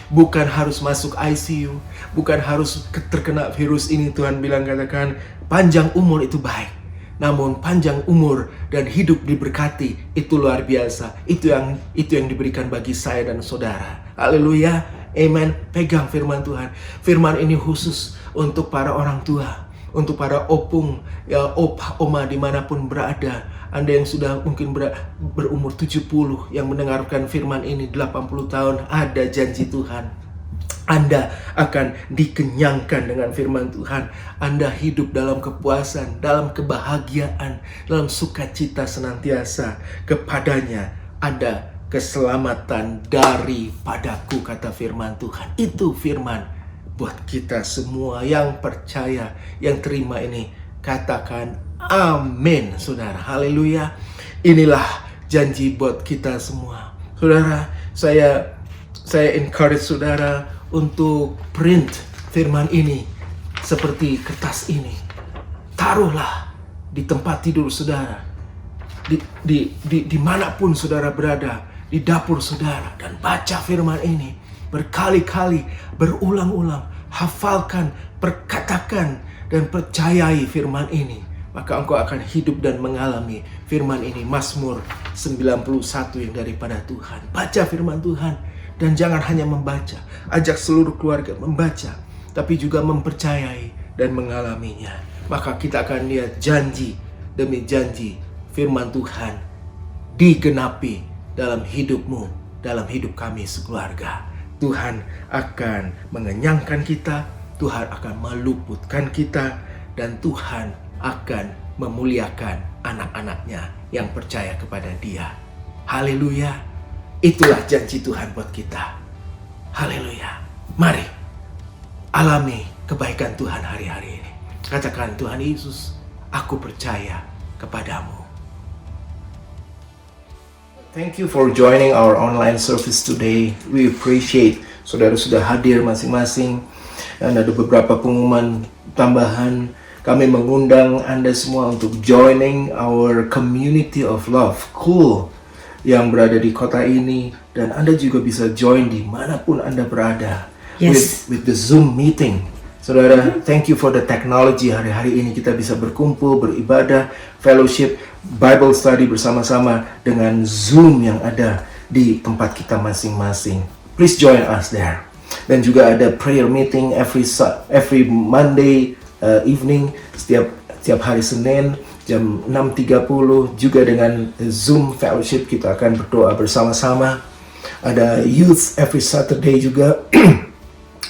bukan harus masuk ICU, bukan harus terkena virus ini. Tuhan bilang, katakan, panjang umur itu baik, namun panjang umur dan hidup diberkati itu luar biasa. Itu yang diberikan bagi saya dan saudara. Haleluya. Amen. Pegang firman Tuhan. Firman ini khusus untuk para orang tua, untuk para opung, ya, opa, oma dimanapun berada. Anda yang sudah mungkin berumur 70, yang mendengarkan firman ini 80 tahun, ada janji Tuhan. Anda akan dikenyangkan dengan firman Tuhan. Anda hidup dalam kepuasan, dalam kebahagiaan, dalam sukacita senantiasa. Kepadanya ada keselamatan daripadaku, kata firman Tuhan. Itu firman buat kita semua yang percaya, yang terima ini. Katakan amin, saudara. Haleluya. Inilah janji buat kita semua. Saudara, saya encourage saudara untuk print firman ini seperti kertas ini. Taruhlah di tempat tidur saudara, dimanapun saudara berada, di dapur saudara, dan baca firman ini berkali-kali, berulang-ulang. Hafalkan, perkatakan, dan percayai firman ini. Maka engkau akan hidup dan mengalami firman ini. Mazmur 91 yang daripada Tuhan. Baca firman Tuhan, dan jangan hanya membaca. Ajak seluruh keluarga membaca, tapi juga mempercayai dan mengalaminya. Maka kita akan lihat janji demi janji firman Tuhan digenapi dalam hidupmu, dalam hidup kami sekeluarga. Tuhan akan mengenyangkan kita, Tuhan akan meluputkan kita, dan Tuhan akan memuliakan anak-anaknya yang percaya kepada Dia. Haleluya. Itulah janji Tuhan buat kita. Haleluya. Mari alami kebaikan Tuhan hari-hari ini. Katakan, Tuhan Yesus, aku percaya kepadamu. Thank you for joining our online service today. We appreciate saudara sudah hadir masing-masing. Dan ada beberapa pengumuman tambahan. Kami mengundang Anda semua untuk joining our community of love, Cool, yang berada di kota ini. Dan Anda juga bisa join dimanapun Anda berada. Yes. With the Zoom meeting. Saudara, thank you for the technology. Hari-hari ini kita bisa berkumpul, beribadah, fellowship, Bible study bersama-sama dengan Zoom yang ada di tempat kita masing-masing. Please join us there. Dan juga ada prayer meeting every Monday evening, setiap hari Senin jam 6.30. Juga dengan Zoom fellowship kita akan berdoa bersama-sama. Ada youth every Saturday juga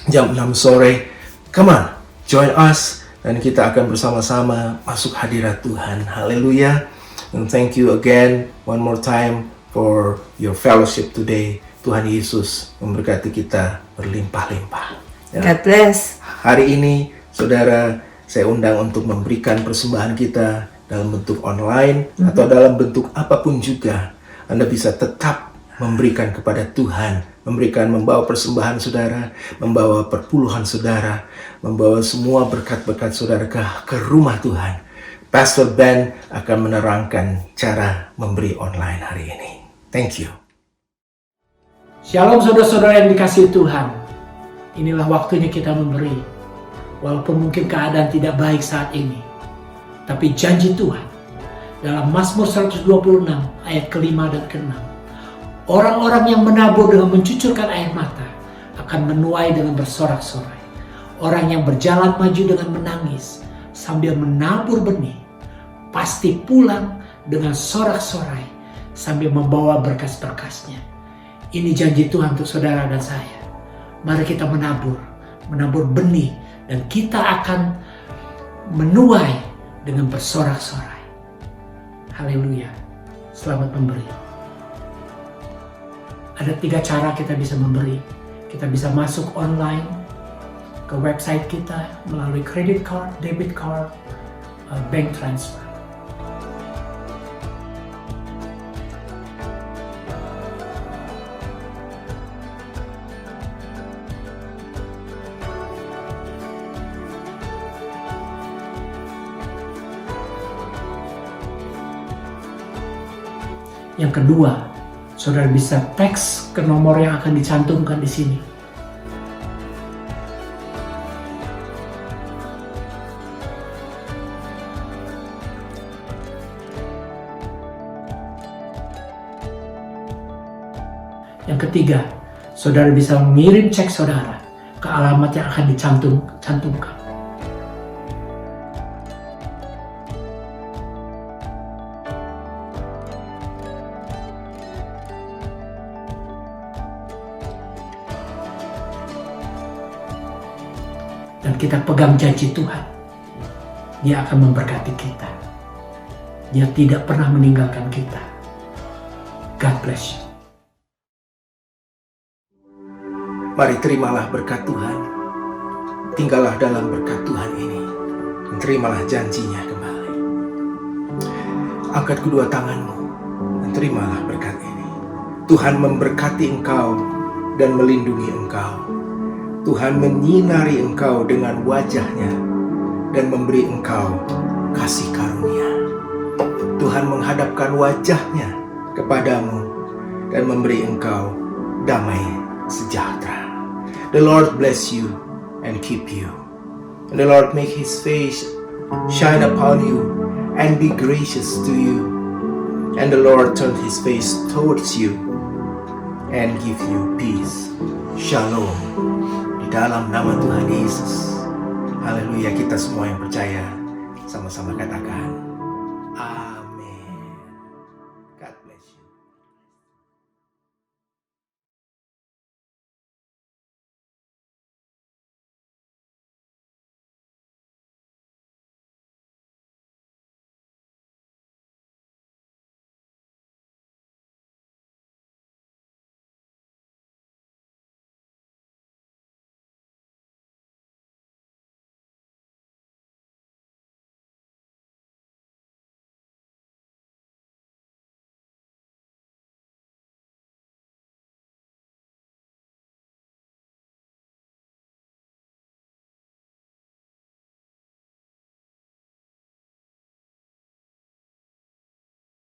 jam 6 sore. Come on, join us dan kita akan bersama-sama masuk hadirat Tuhan. Haleluya. And thank you again one more time for your fellowship today. Tuhan Yesus memberkati kita berlimpah-limpah. Ya. God bless. Hari ini, saudara, saya undang untuk memberikan persembahan kita dalam bentuk online atau dalam bentuk apapun juga. Anda bisa tetap memberikan kepada Tuhan, membawa persembahan saudara, membawa perpuluhan saudara, membawa semua berkat-berkat saudara ke rumah Tuhan. Pastor Ben akan menerangkan cara memberi online hari ini. Thank you. Shalom saudara-saudara yang dikasihi Tuhan. Inilah waktunya kita memberi. Walaupun mungkin keadaan tidak baik saat ini. Tapi janji Tuhan dalam Mazmur 126 ayat ke-5 dan ke-6. Orang-orang yang menabur dengan mencucurkan air mata akan menuai dengan bersorak-sorai. Orang yang berjalan maju dengan menangis sambil menabur benih pasti pulang dengan sorak-sorai sambil membawa berkas-berkasnya. Ini janji Tuhan untuk saudara dan saya. Mari kita menabur benih dan kita akan menuai dengan bersorak-sorai. Haleluya. Selamat memberi. Ada 3 cara kita bisa memberi. Kita bisa masuk online ke website kita melalui credit card, debit card, bank transfer. Yang kedua, saudara bisa teks ke nomor yang akan dicantumkan di sini. Yang ketiga, saudara bisa mengirim cek saudara ke alamat yang akan dicantumkan. Dan kita pegang janji Tuhan. Dia akan memberkati kita. Dia tidak pernah meninggalkan kita. God bless you. Mari terimalah berkat Tuhan. Tinggallah dalam berkat Tuhan ini. Dan terimalah janjinya kembali. Angkat kedua tanganmu dan terimalah berkat ini. Tuhan memberkati engkau dan melindungi engkau. Tuhan menyinari engkau dengan wajahnya dan memberi engkau kasih karunia. Tuhan menghadapkan wajahnya kepadamu dan memberi engkau damai sejahtera. The Lord bless you and keep you. And the Lord make His face shine upon you and be gracious to you. And the Lord turn His face towards you and give you peace. Shalom. Di dalam nama Tuhan Yesus. Haleluya, kita semua yang percaya sama-sama katakan amin.